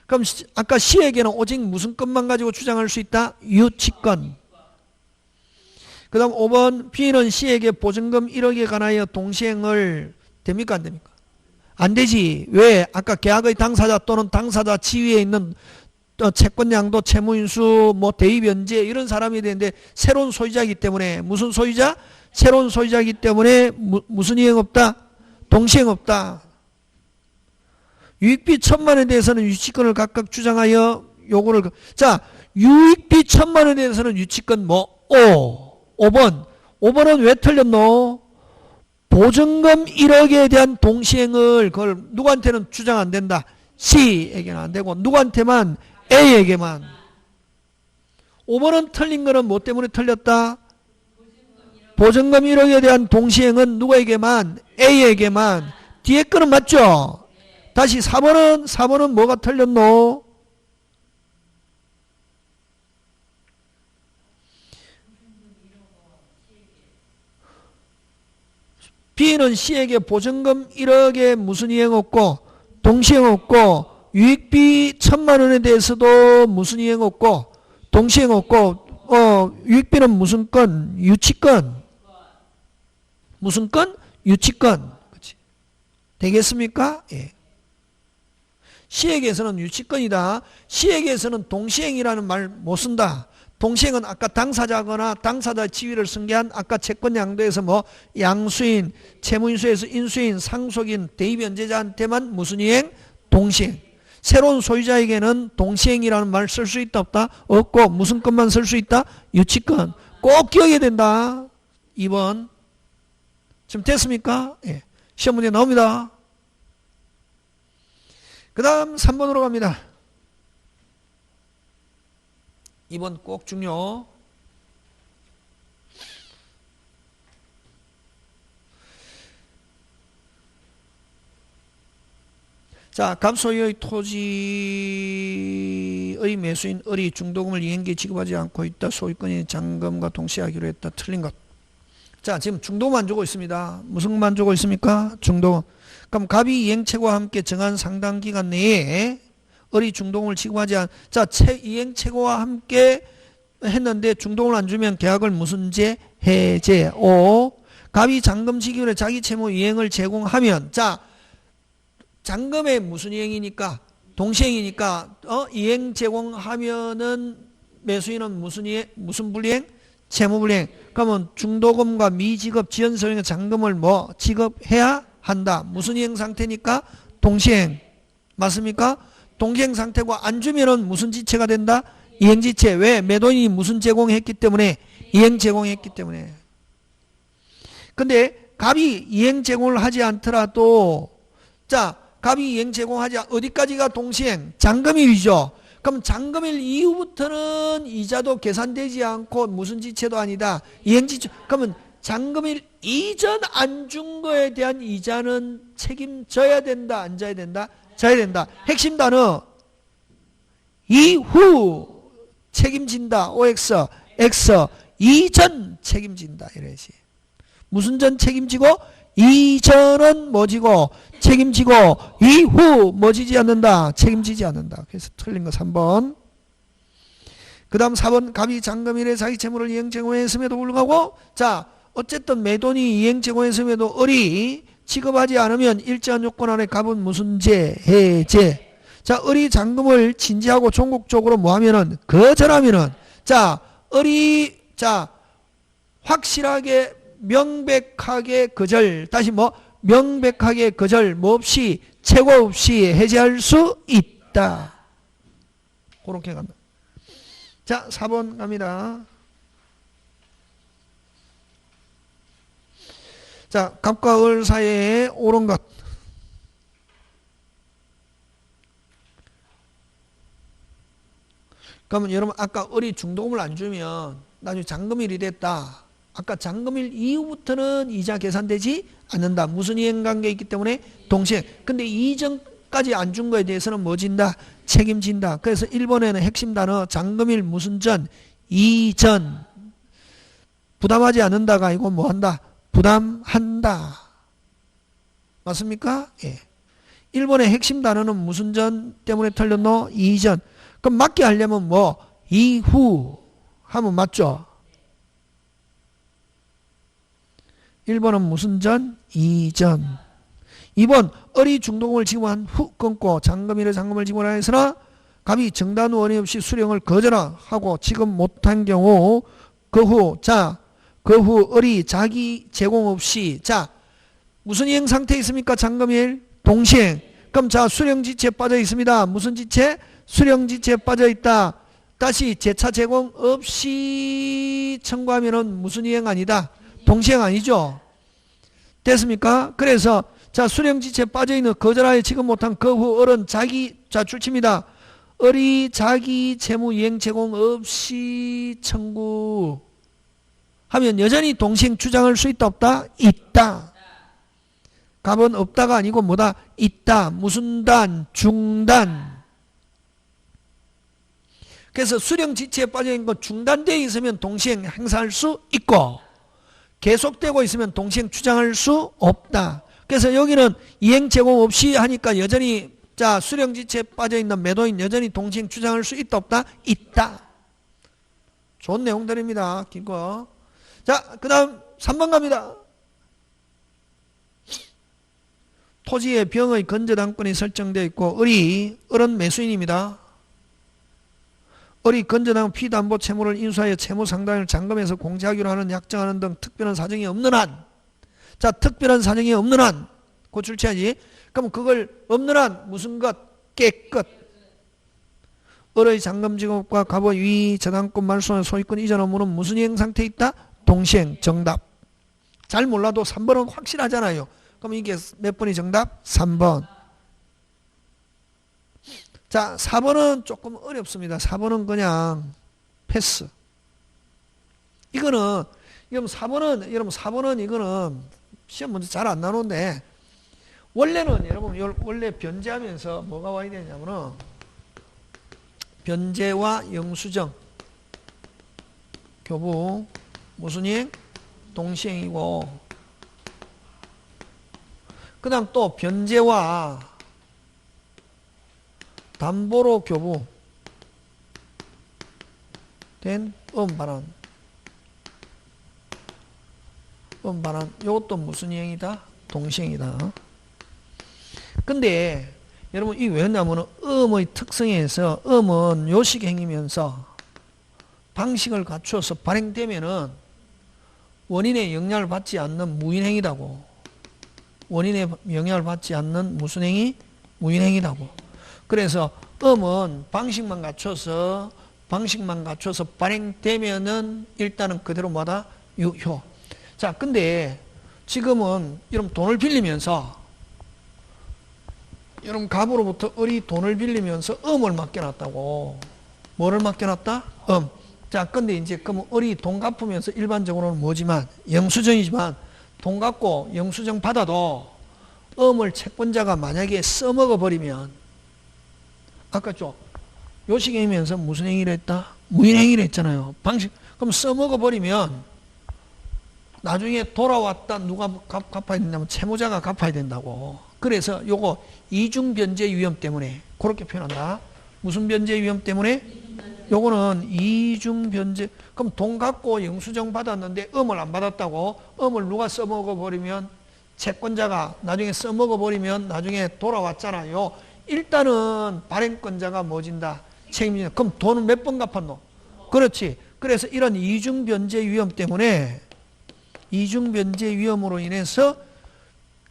그럼 아까 C에게는 오직 무슨 건만 가지고 주장할 수 있다? 유치권. 그 다음 5번. B는 C에게 보증금 1억에 관하여 동시행을 됩니까? 안 됩니까? 안 되지. 왜? 아까 계약의 당사자 또는 당사자 지위에 있는 채권양도, 채무인수, 뭐 대의변제 이런 사람이 되는데 새로운 소유자이기 때문에 무슨 소유자? 새로운 소유자이기 때문에 무슨 이행 없다? 동시행 없다. 유익비 1,000만원에 대해서는 유치권을 각각 주장하여 요구를. 자, 유익비 1,000만원에 대해서는 유치권 뭐? 5번. 5번은 왜 틀렸노? 보증금 1억에 대한 동시행을 그걸 누구한테는 주장 안 된다. C에게는 안 되고 누구한테만? A에게만. 5번은 틀린 거는 뭐 때문에 틀렸다? 보증금 1억에 대한 동시행은 누구에게만? A에게만. 뒤에 거는 맞죠? 다시 4번은 뭐가 틀렸노? B는 C에게 보증금 1억에 무슨 이행 없고 동시행 없고 유익비 1,000만원에 대해서도 무슨 이행 없고 동시행 없고 유익비는 무슨 건? 유치권. 무슨 건? 유치권. 그치? 되겠습니까? 예. C에게서는 유치권이다. C에게서는 동시행이라는 말 못 쓴다. 동시행은 아까 당사자거나 당사자 지위를 승계한 아까 채권 양도에서 뭐 양수인, 채무인수에서 인수인, 상속인, 대의변제자한테만 무슨 이행? 동시행. 새로운 소유자에게는 동시행이라는 말 쓸 수 있다 없다? 없고 무슨 것만 쓸 수 있다? 유치권. 꼭 기억해야 된다. 2번. 지금 됐습니까? 예. 시험 문제 나옵니다. 그 다음 3번으로 갑니다. 2번 꼭 중요. 자, 갑소유의 토지의 매수인 을이 중도금을 이행기에 지급하지 않고 있다. 소유권이 잔금과 동시하기로 했다. 틀린 것. 자, 지금 중도금만 주고 있습니다. 무슨 것만 주고 있습니까? 중도금. 그럼 갑이 이행체고와 함께 정한 상당 기간 내에 을이 중동을 지급하지 않. 자, 이행체고와 함께 했는데 중동을 안 주면 계약을 무슨 제? 해제. 5. 갑이 잔금 지급에 자기 채무 이행을 제공하면. 자, 잔금의 무슨 이행이니까? 동시행이니까 이행 제공하면은 매수인은 무슨 불이행? 채무 불이행. 그러면 중도금과 미지급 지연소형의 잔금을 뭐 지급해야 한다. 무슨 이행 상태니까? 동시행. 맞습니까? 동시행 상태고 안 주면은 무슨 지체가 된다? 이행지체. 왜? 매도인이 무슨 제공했기 때문에? 이행 제공했기 때문에. 근데 갑이 이행 제공을 하지 않더라도 자, 갑이 이행 제공하지 어디까지가 동시행? 잔금일이죠. 그럼 잔금일 이후부터는 이자도 계산되지 않고 무슨 지체도 아니다. 이행지체. 그러면 잔금일 이전 안 준 거에 대한 이자는 책임져야 된다. 안 져야 된다? 져야 된다. 핵심 단어 이후 책임진다. OX, X 이전 책임진다. 이래야지. 무슨 전 책임지고 이전은 뭐 지고 책임지고 이후 뭐 지지 않는다. 책임지지 않는다. 그래서 틀린 거 3번. 그 다음 4번 갑이 잔금일에 자기 채무를 이행 제공했음에도 불구하고 자 어쨌든 매도인이 이행 제공했음에도 을이 지급하지 않으면 일정한 요건 안에 갑은 무슨 제? 해제. 자, 을이 잔금을 진지하고 종국적으로 뭐 하면은 거절하면은 자 을이 자 확실하게 명백하게 거절. 다시 뭐 명백하게 거절 뭐 없이 채고 없이 해제할 수 있다. 그렇게 간다. 자 4번 갑니다. 자 갑과 을 사이에 옳은 것. 그러면 여러분 아까 을이 중도금을 안 주면 나중에 잔금일이 됐다. 아까 잔금일 이후부터는 이자 계산되지 않는다. 무슨 이행관계에 있기 때문에 동시에. 근데 이전까지 안 준 거에 대해서는 뭐 진다? 책임진다. 그래서 1번에는 핵심 단어 잔금일 무슨 전? 이전. 부담하지 않는다가 아니고 뭐 한다? 부담한다. 맞습니까? 예. 1번의 핵심 단어는 무슨 전 때문에 틀렸노? 이전. 그럼 맞게 하려면 뭐? 이후 하면 맞죠? 1번은 무슨 전? 이전. 2번 을이 중도금을 지급한 후 끊고 잔금일에 잔금을 지급하였으나 갑이 정단 후 원의 없이 수령을 거절하고 지급 못한 경우 그 후 을이 자기 제공 없이 자 무슨 이행 상태에 있습니까? 잔금일 동시행. 그럼 자 수령지체에 빠져 있습니다. 무슨 지체? 수령지체에 빠져 있다. 다시 재차 제공 없이 청구하면은 무슨 이행 아니다? 동시행 아니죠? 됐습니까? 그래서 자 수령지체에 빠져있는 거절하여 지급 못한 그 후 을은 자기 자 출치입니다. 을이 자기 채무 이행 제공 없이 청구하면 여전히 동시행 주장할 수 있다 없다? 있다. 갑은 없다가 아니고 뭐다? 있다. 무슨 단? 중단. 그래서 수령지체에 빠져있는 거 중단되어 있으면 동시행 행사할 수 있고 계속되고 있으면 동시행 주장할 수 없다. 그래서 여기는 이행 제공 없이 하니까 여전히 자 수령지체에 빠져있는 매도인 여전히 동시행 주장할 수 있다 없다? 있다. 좋은 내용들입니다. 긴 거. 자 그 다음 3번 갑니다. 토지에 병의 건저당권이 설정되어 있고 을은 매수인입니다. 을이 건전한 피담보 채무를 인수하여 채무 상당을 잔금해서 공제하기로 하는 약정하는 등 특별한 사정이 없는 한. 자 특별한 사정이 없는 한. 그 출제하지. 그럼 그걸 없는 한 무슨 것? 깨끗. 을의 잔금지급과 갑의 위 저당권 말소나 소유권 이전 업무는 무슨 이행 상태에 있다? 동시행. 정답. 잘 몰라도 3번은 확실하잖아요. 그럼 이게 몇 번이 정답? 3번. 자 4번은 조금 어렵습니다. 4번은 그냥 패스. 이거는 여러분 4번은 이거는 시험 문제 잘 안 나오는데 원래는 여러분 원래 변제하면서 뭐가 와야 되냐면은 변제와 영수증 교부 무슨 이행? 동시행이고 그 다음 또 변제와 담보로 교부된 음반환. 음반환. 이것도 무슨 이행이다? 동시행이다. 근데 여러분 이게 왜냐면 음의 특성에서 음은 요식행이면서 방식을 갖추어서 발행되면은 원인의 영향을 받지 않는 무인행위라고. 원인의 영향을 받지 않는 무슨 행위? 무인행위라고. 그래서 음은 방식만 갖춰서 발행되면은 일단은 그대로 뭐다? 유효. 자, 근데 지금은 여러분 돈을 빌리면서 여러분 갑으로부터 을이 돈을 빌리면서 음을 맡겨놨다고. 뭐를 맡겨놨다? 자, 근데 이제 그럼 을이 돈 갚으면서 일반적으로는 뭐지만 영수증이지만 돈 갚고 영수증 받아도 음을 채권자가 만약에 써먹어 버리면 아까 요식행위면서 무슨 행위를 했다? 무인행위를 했잖아요. 방식. 그럼 써먹어 버리면 나중에 돌아왔다 누가 갚아야 된다면 채무자가 갚아야 된다고. 그래서 요거 이중변제 위험 때문에 그렇게 표현한다. 무슨 변제 위험 때문에? 요거는 이중변제. 그럼 돈 갖고 영수증 받았는데 음을 안 받았다고. 음을 누가 써먹어 버리면 채권자가 나중에 써먹어 버리면 나중에 돌아왔잖아요. 일단은 발행권자가 뭐진다? 책임진다. 그럼 돈은 몇 번 갚았노? 그렇지. 그래서 이런 이중변제 위험 때문에 이중변제 위험으로 인해서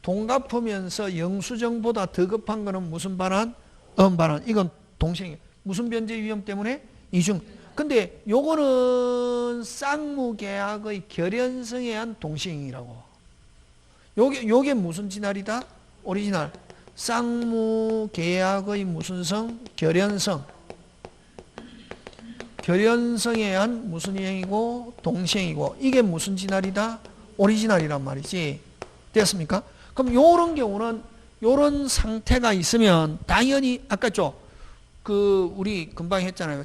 돈 갚으면서 영수증보다 더 급한 거는 무슨 반환? 음반환. 이건 동시행이에요. 무슨 변제 위험 때문에? 이중. 근데 요거는 쌍무계약의 결연성에 의한 동시행이라고. 요게 무슨 진할이다? 오리지널. 쌍무계약의 무슨 성? 결연성. 결연성에 의한 무슨 이행이고? 동시행이고. 이게 무슨 진할이다? 오리지널이란 말이지. 됐습니까? 그럼 요런 경우는 요런 상태가 있으면 당연히 아까 우리 금방 했잖아요.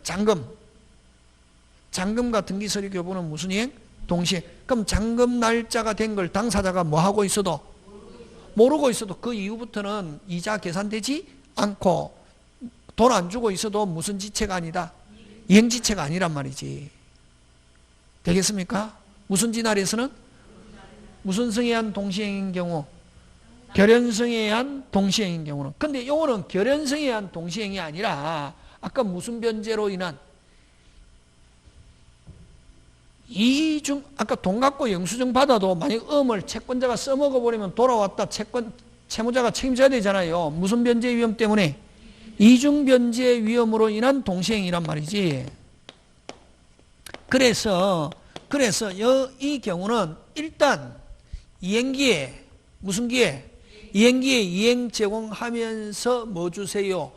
잔금과 등기서류 교부는 무슨 이행? 동시에. 그럼 잔금 날짜가 된 걸 당사자가 뭐 하고 있어도 모르고 있어도 그 이후부터는 이자 계산되지 않고 돈 안 주고 있어도 무슨 지체가 아니다? 이행지체가 아니란 말이지. 되겠습니까? 무슨 진할에서는? 무슨 성에 의한 동시행인 경우? 결연성에 의한 동시행인 경우는. 근데 요거는 결연성에 의한 동시행이 아니라 아까 무슨 변제로 인한 이중. 아까 돈 갖고 영수증 받아도 만약 음을 채권자가 써먹어 버리면 돌아왔다 채무자가 책임져야 되잖아요. 무슨 변제 위험 때문에? 이중 변제 위험으로 인한 동시행이란 말이지. 그래서 이 경우는 일단 이행기에 무슨 기에? 이행기에 이행 제공하면서 뭐 주세요?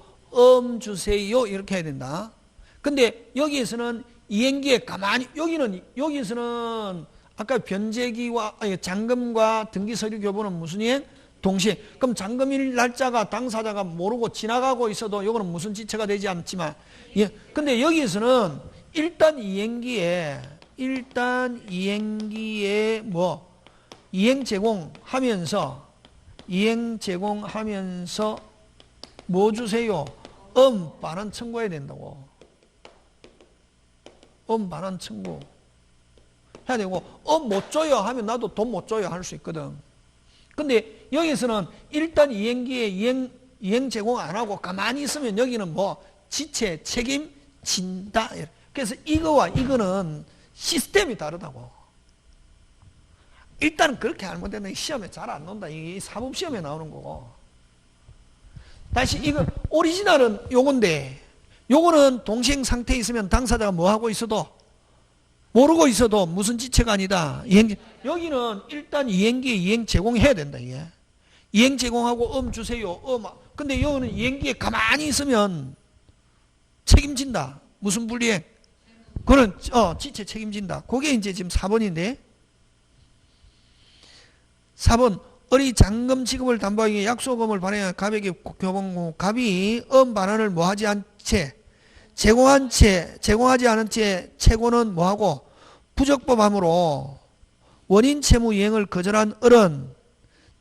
주세요. 이렇게 해야 된다. 근데 여기에서는 이행기에 가만히 여기서는 아까 변제기와 잔금과 등기서류 교부는 무슨 이행? 동시에. 그럼 잔금일 날짜가 당사자가 모르고 지나가고 있어도 이거는 무슨 지체가 되지 않지만 근데 여기에서는 일단 이행기에 뭐 이행 제공하면서 뭐 주세요? 반환 청구해야 된다고. 반환 청구 해야 되고 못 줘요 하면 나도 돈 못 줘요 할 수 있거든. 근데 여기서는 일단 이행기에 이행 제공 안 하고 가만히 있으면 여기는 뭐 지체 책임진다. 그래서 이거와 이거는 시스템이 다르다고. 일단 그렇게 알면 되는 시험에 잘 안 나온다. 이 사법시험에 나오는 거고. 다시 이거 오리지널은 요건데 요거는 동시행 상태에 있으면 당사자가 뭐 하고 있어도 모르고 있어도 무슨 지체가 아니다. 여기는 일단 이행기에 이행 제공해야 된다. 이게. 이행 제공하고 주세요. 근데 여기는 이행기에 가만히 있으면 책임진다. 무슨 불이행? 그런 지체 책임진다. 그게 이제 지금 4번인데 4번 을이 잔금 지급을 담보하기 위해 약소금을 발행한 갑에게 교본고 갑이 반환을 뭐하지 않채 제공하지 않은 채 채권은 뭐하고 부적법함으로 원인 채무 이행을 거절한 을은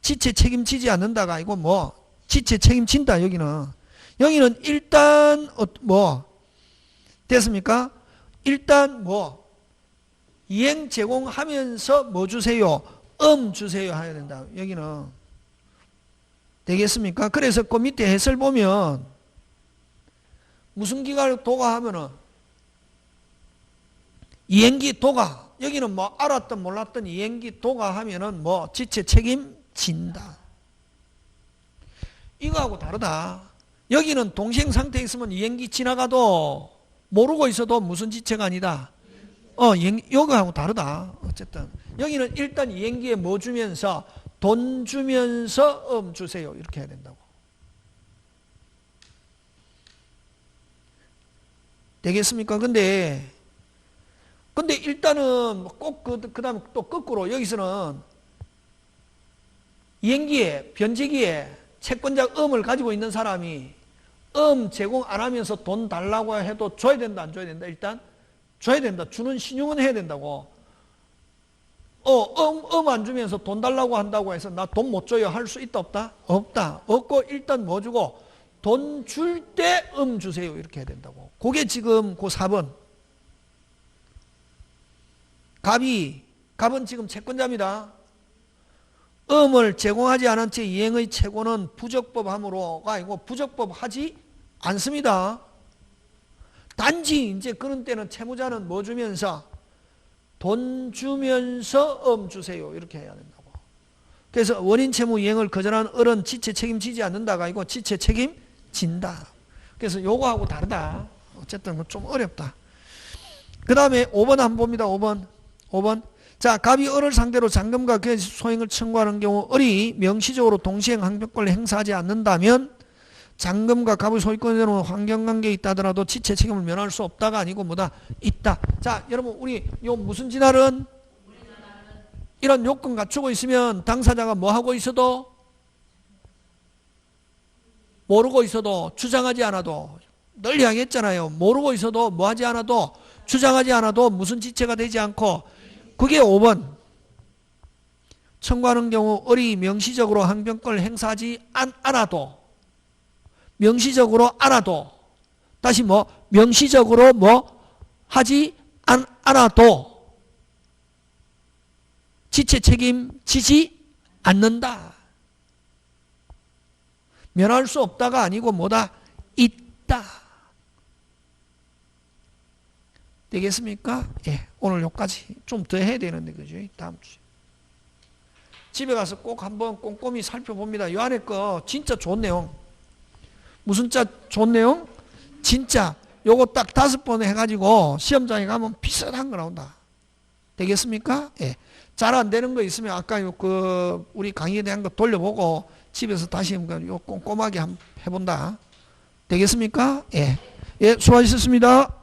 지체 책임지지 않는다가 아니고 뭐 지체 책임진다. 여기는 일단 뭐 됐습니까? 일단 뭐 이행 제공하면서 뭐 주세요? 주세요 해야 된다. 여기는 되겠습니까? 그래서 그 밑에 해설 보면 무슨 기간을 도가하면은 이행기 도가, 여기는 뭐 알았든 몰랐든 이행기 도가하면은 뭐 지체 책임진다. 이거하고 다르다. 여기는 동시행 상태에 있으면 이행기 지나가도 모르고 있어도 무슨 지체가 아니다. 이거하고 다르다. 어쨌든 여기는 일단 이행기에 뭐 주면서 돈 주면서 주세요 이렇게 해야 된다고. 되겠습니까? 근데 일단은 꼭 그 다음에 또 거꾸로 여기서는 이행기에 변제기에 채권자 을 가지고 있는 사람이 제공 안 하면서 돈 달라고 해도 줘야 된다 안 줘야 된다? 일단 줘야 된다. 주는 신용은 해야 된다고. 안 주면서 돈 달라고 한다고 해서 나 돈 못 줘요 할 수 있다 없다? 없다. 없고 일단 뭐 주고 돈 줄 때 주세요 이렇게 해야 된다고. 그게 지금 그 4번. 갑은 지금 채권자입니다. 을 제공하지 않은 채 이행의 채권은 부적법함으로가 아니고 부적법하지 않습니다. 단지 이제 그런 때는 채무자는 뭐 주면서 돈 주면서 주세요 이렇게 해야 된다고. 그래서 원인 채무 이행을 거절한 을은 지체 책임지지 않는다가 아니고 지체 책임진다. 그래서 요거하고 다르다. 어쨌든 좀 어렵다. 그 다음에 5번 한번 봅니다. 5번. 자, 갑이 을을 상대로 잔금과 그의 소행을 청구하는 경우 을이 명시적으로 동시행 항변권을 행사하지 않는다면 잔금과 갑의 소유권에는 환경관계에 있다 하더라도 지체 책임을 면할 수 없다가 아니고 뭐다? 있다. 자, 여러분 우리 요 무슨 진할은 이런 요건 갖추고 있으면 당사자가 뭐 하고 있어도 모르고 있어도 주장하지 않아도 늘 이야기했잖아요. 모르고 있어도 뭐 하지 않아도 주장하지 않아도 무슨 지체가 되지 않고 그게 5번. 청구하는 경우 을이 명시적으로 항변권을 행사하지 않아도 명시적으로 알아도 다시 뭐 명시적으로 뭐 하지 않아도 지체 책임지지 않는다. 면할 수 없다가 아니고 뭐다? 있다. 되겠습니까? 예, 오늘 여기까지 좀 더 해야 되는데 그죠? 다음 주에 집에 가서 꼭 한번 꼼꼼히 살펴봅니다. 이 안에 거 진짜 좋은 내용. 무슨 자 좋은 내용? 진짜 요거 딱 5번 해가지고 시험장에 가면 비슷한 거 나온다. 되겠습니까? 예. 잘 안 되는 거 있으면 아까 우리 강의에 대한 거 돌려보고 집에서 다시 요 꼼꼼하게 한번 해본다. 되겠습니까? 예. 예, 수고하셨습니다.